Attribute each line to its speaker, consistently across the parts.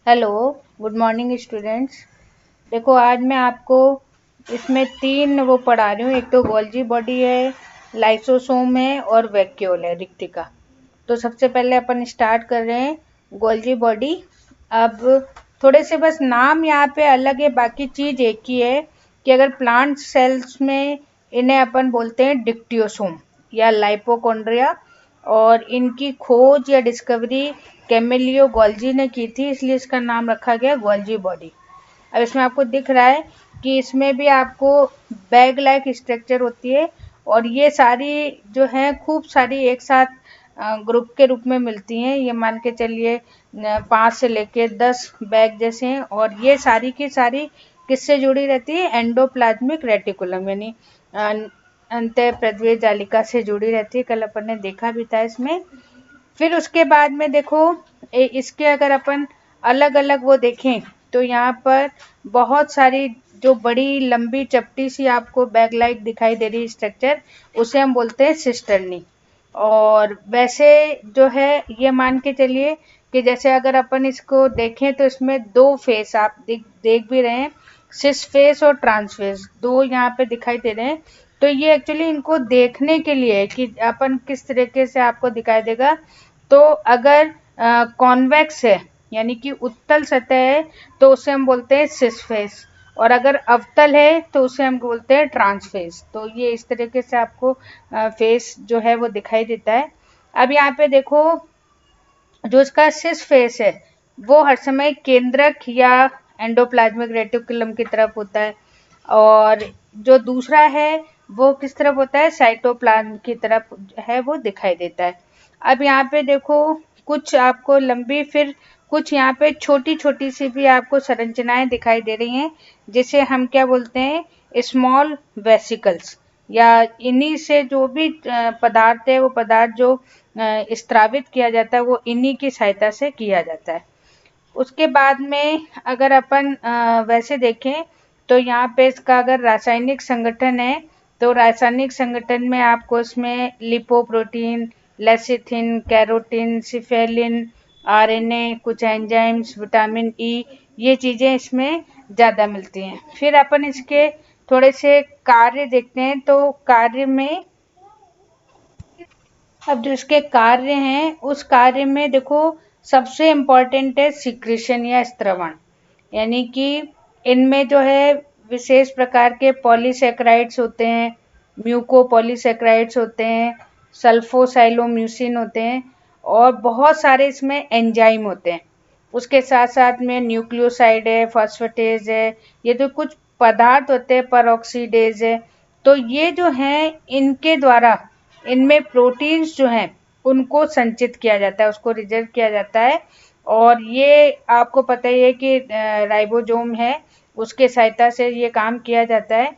Speaker 1: Hello, good morning students. देखो आज मैं आपको इसमें तीन वो पढ़ा रही हूँ। एक तो गोल्जी बॉडी है, लाइसोसोम है और वैक्यूल है, रिक्टिका। तो सबसे पहले अपन स्टार्ट कर रहे हैं गोल्जी बॉडी। अब थोड़े से बस नाम यहाँ पे अलग है, बाकी चीज़ एक ही है कि अगर प्लांट सेल्स में इन्हें अपन बोलते हैं डिक्टियोसोम या लाइपोकॉन्ड्रिया, और इनकी खोज या डिस्कवरी कैमिलियो गोल्जी ने की थी, इसलिए इसका नाम रखा गया गोल्जी बॉडी। अब इसमें आपको दिख रहा है कि इसमें भी आपको बैग लाइक स्ट्रक्चर होती है, और ये सारी जो है खूब सारी एक साथ ग्रुप के रूप में मिलती हैं। ये मान के चलिए 5 से लेके 10 बैग जैसे हैं, और ये सारी की सारी किससे जुड़ी रहती है? एंडोप्लाज्मिक रेटिकुलम यानी अंतःप्रद्वीय जालिका से जुड़ी रहती है। कल अपन ने देखा भी था इसमें। फिर उसके बाद में देखो इसके अगर अपन अलग अलग वो देखें तो यहाँ पर बहुत सारी जो बड़ी लंबी चपटी सी आपको बैग लाइक दिखाई दे रही स्ट्रक्चर, उसे हम बोलते हैं सिस्टर्नी। और वैसे जो है ये मान के चलिए कि जैसे अगर अपन इसको देखें तो इसमें दो फेस आप देख भी रहे हैं, सिस फेस और ट्रांस फेस, दो यहाँ पे दिखाई दे रहे हैं। तो ये एक्चुअली इनको देखने के लिए है कि अपन किस तरीके से आपको दिखाई देगा। तो अगर कॉन्वेक्स है यानी कि उत्तल सतह है तो उसे हम बोलते हैं सिस फेस, और अगर अवतल है तो उसे हम बोलते हैं ट्रांस फेस। तो ये इस तरीके से आपको फेस जो है वो दिखाई देता है। अब यहाँ पे देखो जो इसका सिस फेस है वो हर समय केंद्रक या एंडोप्लाज्मिक रेटिकुलम की तरफ होता है, और जो दूसरा है वो किस तरफ होता है? साइटोप्लाज्म की तरफ है वो दिखाई देता है। अब यहाँ पे देखो कुछ आपको लंबी, फिर कुछ यहाँ पे छोटी छोटी सी भी आपको संरचनाएं दिखाई दे रही हैं, जिसे हम क्या बोलते हैं? Small vesicles. या इन्हीं से जो भी पदार्थ है वो पदार्थ जो स्त्रावित किया जाता है वो इन्हीं की सहायता से किया जाता है। उसके बाद में अगर अपन वैसे देखें तो यहाँ पे इसका अगर रासायनिक संगठन है तो रासायनिक संगठन में आपको इसमें lipoprotein, lecithin, carotene, cephaeline, RNA, कुछ एंजाइम्स, विटामिन ई, ये चीज़ें इसमें ज़्यादा मिलती हैं। फिर अपन इसके थोड़े से कार्य देखते हैं। तो कार्य में अब जो इसके कार्य हैं उस कार्य में देखो सबसे इम्पोर्टेंट है सिक्रीशन या स्त्रवण, यानी कि इनमें जो है विशेष प्रकार के पॉलीसेक्राइड्स होते हैं, म्यूकोपॉलीसेक्राइड्स होते हैं, सल्फोसाइलोम्यूसिन होते हैं, और बहुत सारे इसमें एंजाइम होते हैं। उसके साथ साथ में न्यूक्लियोसाइड है, फॉस्फेटेज है, ये तो कुछ पदार्थ होते हैं, परऑक्सीडेज है। तो ये जो हैं इनके द्वारा इनमें प्रोटीन्स जो हैं उनको संचित किया जाता है, उसको रिजर्व किया जाता है। और ये आपको पता ही है कि राइबोसोम है उसके सहायता से ये काम किया जाता है।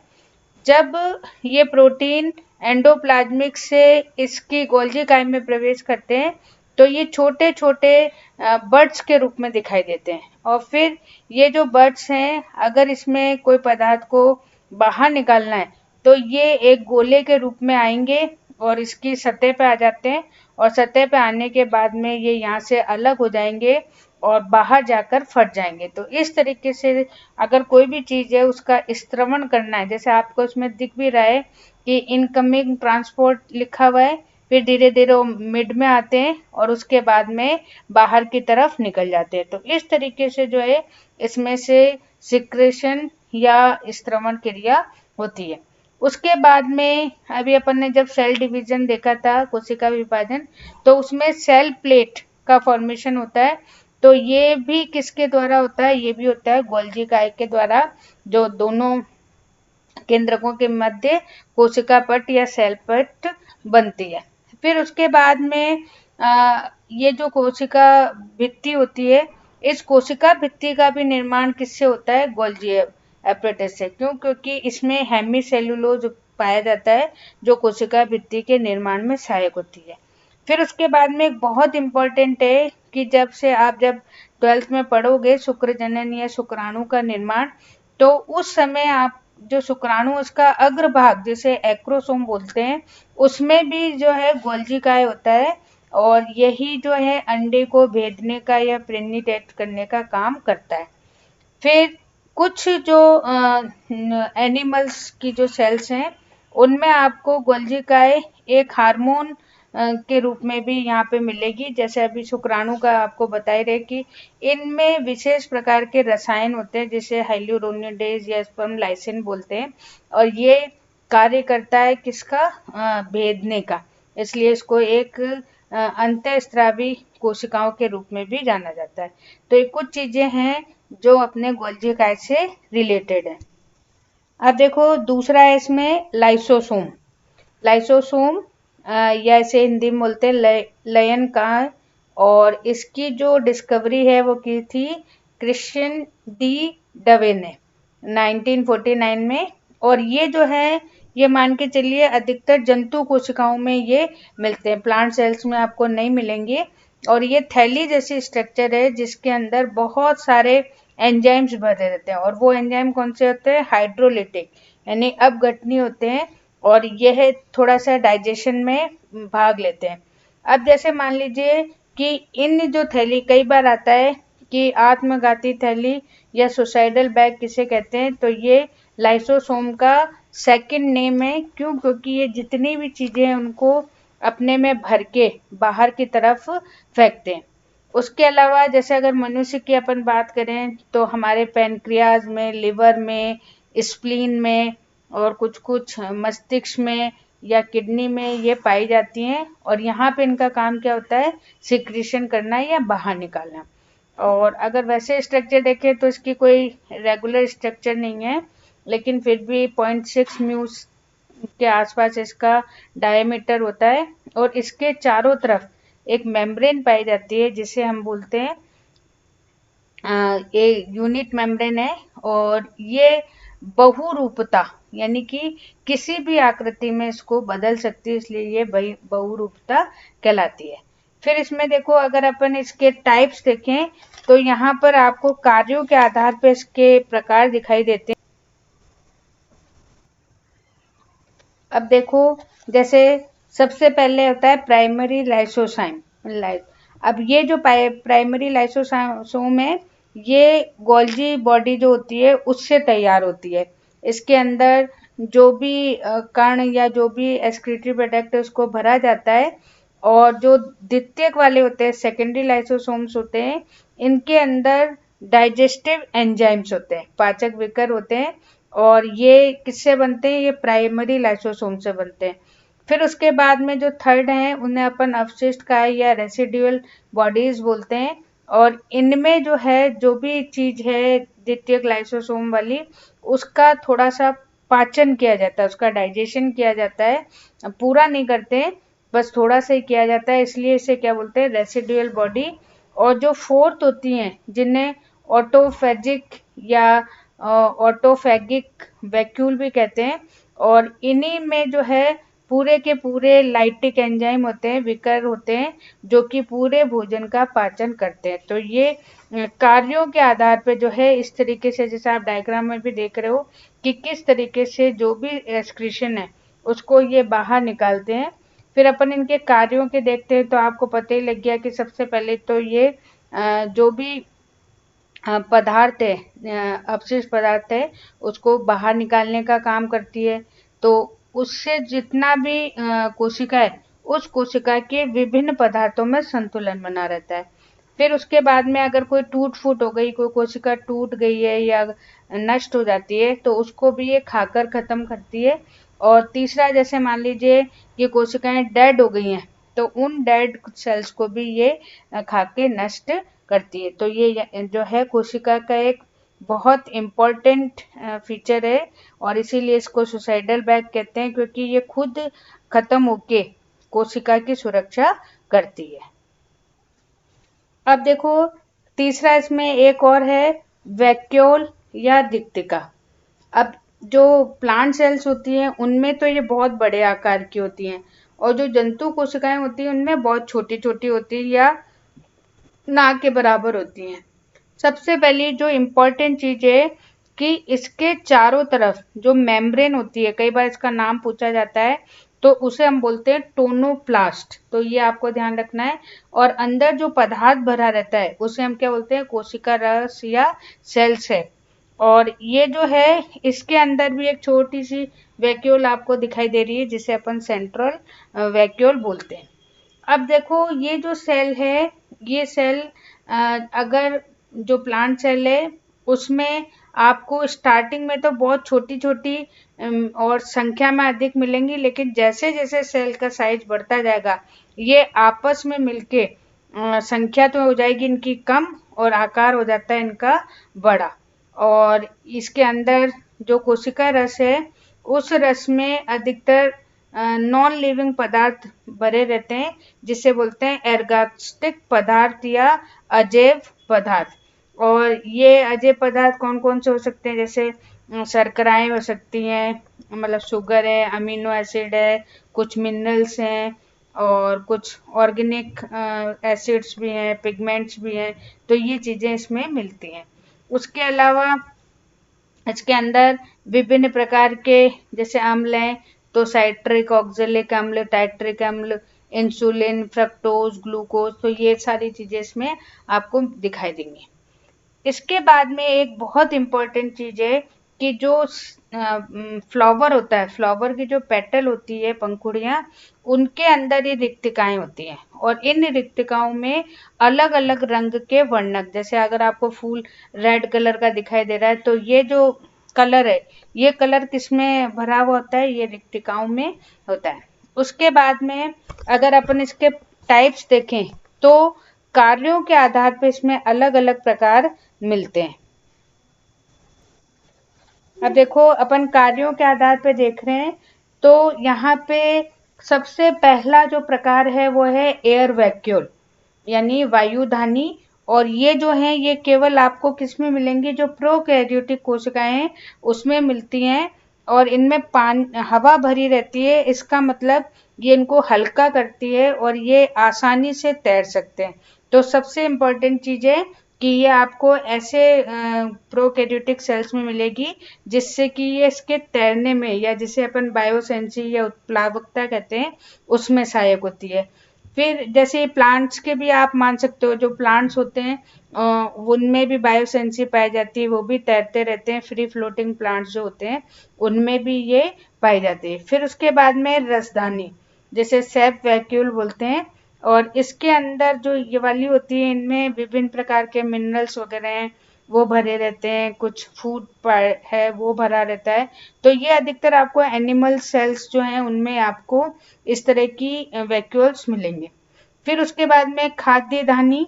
Speaker 1: जब ये प्रोटीन एंडोप्लाज्मिक से इसकी गोल्जी काई में प्रवेश करते हैं तो ये छोटे छोटे बर्ड्स के रूप में दिखाई देते हैं, और फिर ये जो बर्ड्स हैं अगर इसमें कोई पदार्थ को बाहर निकालना है तो ये एक गोले के रूप में आएंगे और इसकी सतह पे आ जाते हैं, और सतह पे आने के बाद में ये यहाँ से अलग हो जाएंगे और बाहर जाकर फट जाएंगे। तो इस तरीके से अगर कोई भी चीज़ है उसका स्त्रवण करना है, जैसे आपको इसमें दिख भी रहा है कि इनकमिंग ट्रांसपोर्ट लिखा हुआ है, फिर धीरे धीरे वो मिड में आते हैं और उसके बाद में बाहर की तरफ निकल जाते हैं। तो इस तरीके से जो है इसमें से सिक्रेशन या स्त्रवण क्रिया होती है। उसके बाद में अभी अपन ने जब सेल डिवीजन देखा था, कोशिका विभाजन, तो उसमें सेल प्लेट का फॉर्मेशन होता है। तो ये भी किसके द्वारा होता है? ये भी होता है गोल्जी काई के द्वारा, जो दोनों केंद्रकों के मध्य कोशिका पट या सेल पट बनती है। फिर उसके बाद में ये जो कोशिका भित्ति होती है, इस कोशिका भित्ति का भी निर्माण किससे होता है? गोल्जी एपरेटस से। क्यों? क्योंकि इसमें हेमीसेलुलोज पाया जाता है जो कोशिका भित्ति के निर्माण में सहायक होती है। फिर उसके बाद में एक बहुत इम्पोर्टेंट है कि जब 12th में पढ़ोगे शुक्र जनन या शुक्राणु का निर्माण, तो उस समय आप जो शुक्राणु उसका अग्रभाग जिसे एक्रोसोम बोलते हैं उसमें भी जो है गोल्जी काई होता है। और यही जो है अंडे को भेदने का या प्रेग्नेंट करने का काम करता है। फिर कुछ जो एनिमल्स की जो सेल्स हैं उनमें आपको गोल्जी काई एक हार्मोन के रूप में भी यहाँ पे मिलेगी। जैसे अभी शुक्राणु का आपको बता ही रहे कि इनमें विशेष प्रकार के रसायन होते हैं जिसे हाइल्यूरोनिडेज या स्पर्म लाइसिन बोलते हैं, और ये कार्य करता है किसका, भेदने का। इसलिए इसको एक अंतःस्रावी कोशिकाओं के रूप में भी जाना जाता है। तो ये कुछ चीजें हैं जो अपने गोल्जी काई से रिलेटेड है। अब देखो दूसरा है इसमें लाइसोसोम। लाइसोसोम या इसे हिंदी में बोलते हैं लयन का, और इसकी जो डिस्कवरी है वो की थी क्रिश्चियन डी डवे ने 1949 में। और ये जो है ये मान के चलिए अधिकतर जंतु कोशिकाओं में ये मिलते हैं, प्लांट सेल्स में आपको नहीं मिलेंगे। और ये थैली जैसी स्ट्रक्चर है जिसके अंदर बहुत सारे एंजाइम्स भरे रहते हैं, और वो एंजाइम कौन से होते हैं, हाइड्रोलिटिक यानी अपघटनी होते हैं, और यह थोड़ा सा डाइजेशन में भाग लेते हैं। अब जैसे मान लीजिए कि इन जो थैली, कई बार आता है कि आत्मघाती थैली या सुसाइडल बैग किसे कहते हैं, तो ये लाइसोसोम का सेकंड नेम है। क्यों? क्योंकि ये जितनी भी चीजें हैं उनको अपने में भर के बाहर की तरफ फेंकते हैं। उसके अलावा जैसे अगर मनुष्य की अपन बात करें तो हमारे पैनक्रियाज में, लिवर में, स्प्लीन में और कुछ कुछ मस्तिष्क में या किडनी में ये पाई जाती हैं, और यहाँ पे इनका काम क्या होता है, सिक्रीशन करना या बाहर निकालना। और अगर वैसे स्ट्रक्चर देखें तो इसकी कोई रेगुलर स्ट्रक्चर नहीं है, लेकिन फिर भी 0.6 म्यूस के आसपास इसका डायमीटर होता है, और इसके चारों तरफ एक मेम्ब्रेन पाई जाती है जिसे हम बोलते हैं ये यूनिट मेम्ब्रेन है। और ये बहुरूपता यानी कि किसी भी आकृति में इसको बदल सकती है, इसलिए ये बहुरूपता कहलाती है। फिर इसमें देखो अगर अपन इसके टाइप्स देखें तो यहाँ पर आपको कार्यों के आधार पर इसके प्रकार दिखाई देते हैं। अब देखो जैसे सबसे पहले होता है प्राइमरी लाइसोसाइम। अब ये जो प्राइमरी लाइसोसोम है ये गोल्जी बॉडी जो होती है उससे तैयार होती है। इसके अंदर जो भी कण या जो भी एक्सक्रीटरी प्रोडक्ट है उसको भरा जाता है, और जो द्वितीयक वाले होते हैं, सेकेंडरी लाइसोसोम्स होते हैं, इनके अंदर डाइजेस्टिव एंजाइम्स होते हैं, पाचक विकर होते हैं, और ये किससे बनते हैं, ये प्राइमरी लाइसोसोम से बनते हैं। फिर उसके बाद में जो थर्ड है उन्हें अपन अवशिष्ट काय या रेसिडुअल बॉडीज बोलते हैं, और इनमें जो है जो भी चीज है द्वितीयक लाइसोसोम वाली उसका थोड़ा सा पाचन किया जाता है, उसका डाइजेशन किया जाता है, पूरा नहीं करते बस थोड़ा सा ही किया जाता है, इसलिए इसे क्या बोलते हैं, रेसिडुअल बॉडी। और जो फोर्थ होती हैं जिन्हें ऑटोफेजिक या ऑटोफेगिक वैक्यूल भी कहते हैं, और इन्हीं में जो है पूरे के पूरे लाइटिक एंजाइम होते हैं, विकर होते हैं, जो कि पूरे भोजन का पाचन करते हैं। तो ये कार्यों के आधार पे जो है इस तरीके से, जैसे आप डायग्राम में भी देख रहे हो कि किस तरीके से जो भी एक्सक्रीशन है उसको ये बाहर निकालते हैं। फिर अपन इनके कार्यों के देखते हैं तो आपको पता ही लग गया कि सबसे पहले तो ये जो भी पदार्थ है, अपशिष्ट पदार्थ है, उसको बाहर निकालने का काम करती है। तो उससे जितना भी कोशिका है उस कोशिका के विभिन्न पदार्थों में संतुलन बना रहता है। फिर उसके बाद में अगर कोई टूट फूट हो गई, कोई कोशिका टूट गई है या नष्ट हो जाती है तो उसको भी ये खाकर खत्म करती है। और तीसरा जैसे मान लीजिए ये कोशिकाएं डेड हो गई हैं तो उन डेड सेल्स को भी ये खा के नष्ट करती है। तो ये जो है कोशिका का एक बहुत इम्पोर्टेंट फीचर है, और इसीलिए इसको सुसाइडल बैग कहते हैं, क्योंकि ये खुद खत्म होके कोशिका की सुरक्षा करती है। अब देखो तीसरा इसमें एक और है वैक्यूल या दिक्तिका। अब जो प्लांट सेल्स होती हैं उनमें तो ये बहुत बड़े आकार की होती हैं, और जो जंतु कोशिकाएं होती हैं उनमें बहुत छोटी छोटी होती है या ना के बराबर होती हैं। सबसे पहली जो इम्पोर्टेंट चीज है कि इसके चारों तरफ जो मेम्ब्रेन होती है, कई बार इसका नाम पूछा जाता है तो उसे हम बोलते हैं टोनोप्लास्ट। तो ये आपको ध्यान रखना है। और अंदर जो पदार्थ भरा रहता है उसे हम क्या बोलते हैं, कोशिका रस या सेल्स है। और ये जो है इसके अंदर भी एक छोटी सी वैक्यूल आपको दिखाई दे रही है जिसे अपन सेंट्रल वैक्यूल बोलते हैं। अब देखो ये जो सेल है, ये सेल अगर जो प्लांट सेल है उसमें आपको स्टार्टिंग में तो बहुत छोटी छोटी और संख्या में अधिक मिलेंगी, लेकिन जैसे जैसे सेल का साइज बढ़ता जाएगा ये आपस में मिलके संख्या तो हो जाएगी इनकी कम और आकार हो जाता है इनका बड़ा। और इसके अंदर जो कोशिका रस है उस रस में अधिकतर नॉन लिविंग पदार्थ भरे रहते हैं जिसे बोलते हैं एर्गास्टिक पदार्थ या अजैव पदार्थ। और ये अजैव पदार्थ कौन कौन से हो सकते हैं, जैसे शर्कराएं हो सकती हैं, मतलब शुगर है, अमीनो एसिड है, कुछ मिनरल्स हैं और कुछ ऑर्गेनिक एसिड्स भी हैं, पिगमेंट्स भी हैं। तो ये चीज़ें इसमें मिलती हैं। उसके अलावा इसके अंदर विभिन्न प्रकार के जैसे अम्ल हैं, तो साइट्रिक, ऑक्जेलिक अम्ल, टाइट्रिक अम्ल, इंसुलिन, फ्रक्टोज, ग्लूकोज, तो ये सारी चीजें इसमें आपको दिखाई देंगी। इसके बाद में एक बहुत इम्पोर्टेंट चीज है कि जो फ्लावर होता है, फ्लावर की जो पेटल होती है, पंखुड़ियां, उनके अंदर ये रिक्तिकाएं होती हैं। और इन रिक्तिकाओं में अलग अलग रंग के वर्णक, जैसे अगर आपको फूल रेड कलर का दिखाई दे रहा है तो ये जो कलर है ये कलर किसमें भरा हुआ होता है, ये रिक्तिकाओं में होता है। उसके बाद में अगर अपन इसके टाइप्स देखें तो कार्यों के आधार पर इसमें अलग अलग प्रकार मिलते हैं। अब देखो अपन कार्यों के आधार पे देख रहे हैं, तो यहाँ पे सबसे पहला जो प्रकार है वो है एयर वैक्यूल यानी वायुधानी। और ये जो है ये केवल आपको किसमें मिलेंगी, जो प्रोकैरियोटिक कोशिकाएं हैं उसमें मिलती हैं। और इनमें हवा भरी रहती है, इसका मतलब ये इनको हल्का करती है और ये आसानी से तैर सकते हैं। तो सबसे इम्पोर्टेंट चीज है कि ये आपको ऐसे प्रोकैरियोटिक सेल्स में मिलेगी जिससे कि ये इसके तैरने में, या जिसे अपन बायोसेंसी या उत्प्लावकता कहते हैं, उसमें सहायक होती है। फिर जैसे प्लांट्स के भी आप मान सकते हो, जो प्लांट्स होते हैं उनमें भी बायोसेंसी पाई जाती है, वो भी तैरते रहते हैं। फ्री फ्लोटिंग प्लांट्स जो होते हैं उनमें भी ये पाई जाती है। फिर उसके बाद में रसदानी, जैसे सेप वैक्यूल बोलते हैं, और इसके अंदर जो ये वाली होती है इनमें विभिन्न प्रकार के मिनरल्स वगैरह हैं वो भरे रहते हैं, कुछ फूड है वो भरा रहता है। तो ये अधिकतर आपको एनिमल सेल्स जो हैं उनमें आपको इस तरह की वैक्यूल्स मिलेंगे। फिर उसके बाद में खाद्य धानी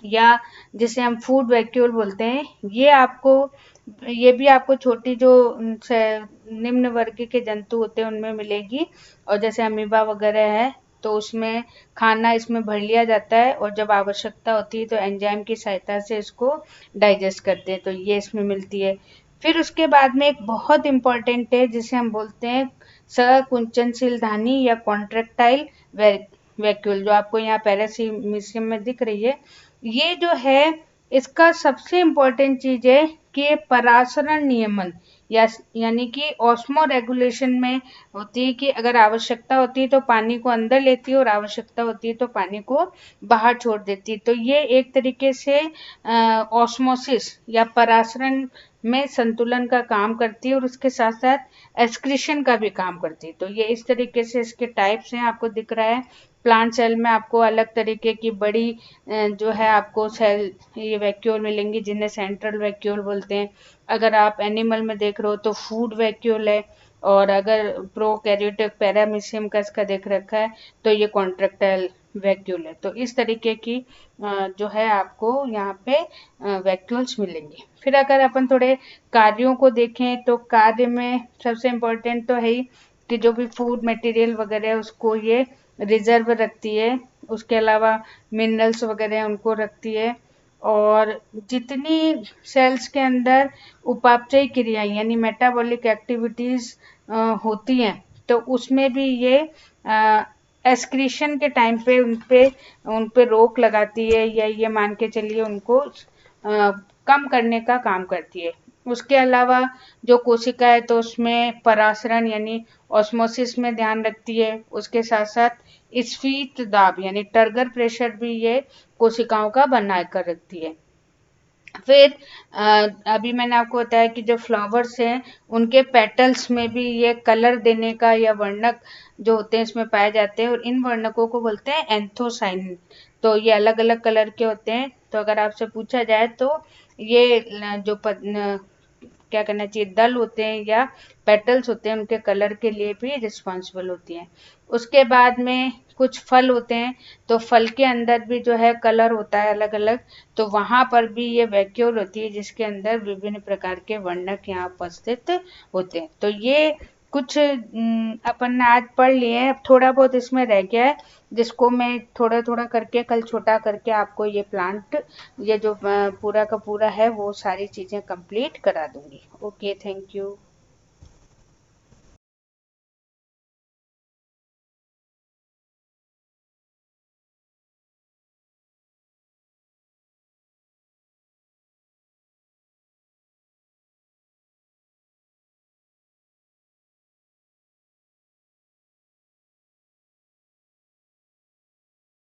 Speaker 1: या जिसे हम फूड वैक्यूल बोलते हैं, ये भी आपको छोटी जो निम्न वर्ग के जंतु होते हैं उनमें मिलेगी। और जैसे अमीबा वगैरह है तो उसमें खाना इसमें भर लिया जाता है और जब आवश्यकता होती है तो एंजाइम की सहायता से इसको डाइजेस्ट करते हैं, तो ये इसमें मिलती है। फिर उसके बाद में एक बहुत इम्पॉर्टेंट है जिसे हम बोलते हैं सकुंचनशील धानी या कॉन्ट्रेक्टाइल वैक्यूल, जो आपको यहाँ पैरासीमियम में दिख रही है। ये जो है इसका सबसे इम्पोर्टेंट चीज है कि ये परासरण नियमन यानी कि ऑस्मो रेगुलेशन में होती है, कि अगर आवश्यकता होती है तो पानी को अंदर लेती है और आवश्यकता होती है तो पानी को बाहर छोड़ देती है। तो ये एक तरीके से ऑस्मोसिस या परासरण में संतुलन का काम करती है और उसके साथ साथ एक्सक्रीशन का भी काम करती है। तो ये इस तरीके से इसके टाइप्स हैं, आपको दिख रहा है। प्लांट सेल में आपको अलग तरीके की बड़ी जो है आपको सेल ये वैक्यूल मिलेंगी जिन्हें सेंट्रल वैक्यूल बोलते हैं। अगर आप एनिमल में देख रहे हो तो फूड वैक्यूल है, और अगर प्रोकैरियोटिक पैरामीशियम का इसका देख रखा है तो ये कॉन्ट्रेक्टाइल वैक्यूल है। तो इस तरीके की जो है आपको यहाँ पे वैक्यूल्स मिलेंगे। फिर अगर अपन थोड़े कार्यों को देखें तो कार्य में सबसे इम्पोर्टेंट तो है ही कि जो भी फूड मटेरियल वगैरह है उसको ये रिजर्व रखती है। उसके अलावा मिनरल्स वगैरह हैं उनको रखती है। और जितनी सेल्स के अंदर उपापचयी क्रियाएं यानी मेटाबॉलिक एक्टिविटीज होती हैं तो उसमें भी ये एक्सक्रीशन के टाइम पे उन पे रोक लगाती है, या ये मान के चलिए उनको कम करने का काम करती है। उसके अलावा जो कोशिका है तो उसमें परासरण यानी ऑस्मोसिस में ध्यान रखती है। उसके साथ साथ स्फीत दाब यानी टर्गर प्रेशर भी ये कोशिकाओं का बना कर रखती है। फिर अभी मैंने आपको बताया कि जो फ्लावर्स हैं उनके पेटल्स में भी ये कलर देने का या वर्णक जो होते हैं इसमें पाए जाते हैं, और इन वर्णकों को बोलते हैं एंथोसाइन। तो ये अलग अलग कलर के होते हैं। तो अगर आपसे पूछा जाए तो ये जो क्या करना चाहिए, दल होते हैं या पेटल्स होते हैं उनके कलर के लिए भी रिस्पॉन्सिबल होती हैं। उसके बाद में कुछ फल होते हैं, तो फल के अंदर भी जो है कलर होता है अलग अलग, तो वहां पर भी ये वैक्यूल होती है जिसके अंदर विभिन्न प्रकार के वर्णक यहाँ उपस्थित होते हैं। तो ये कुछ अपन ने आज पढ़ लिए हैं। अब थोड़ा बहुत इसमें रह गया है जिसको मैं थोड़ा थोड़ा करके कल छोटा करके आपको ये प्लांट, ये जो पूरा का पूरा है वो सारी चीजें कंप्लीट करा दूंगी। Okay, thank you.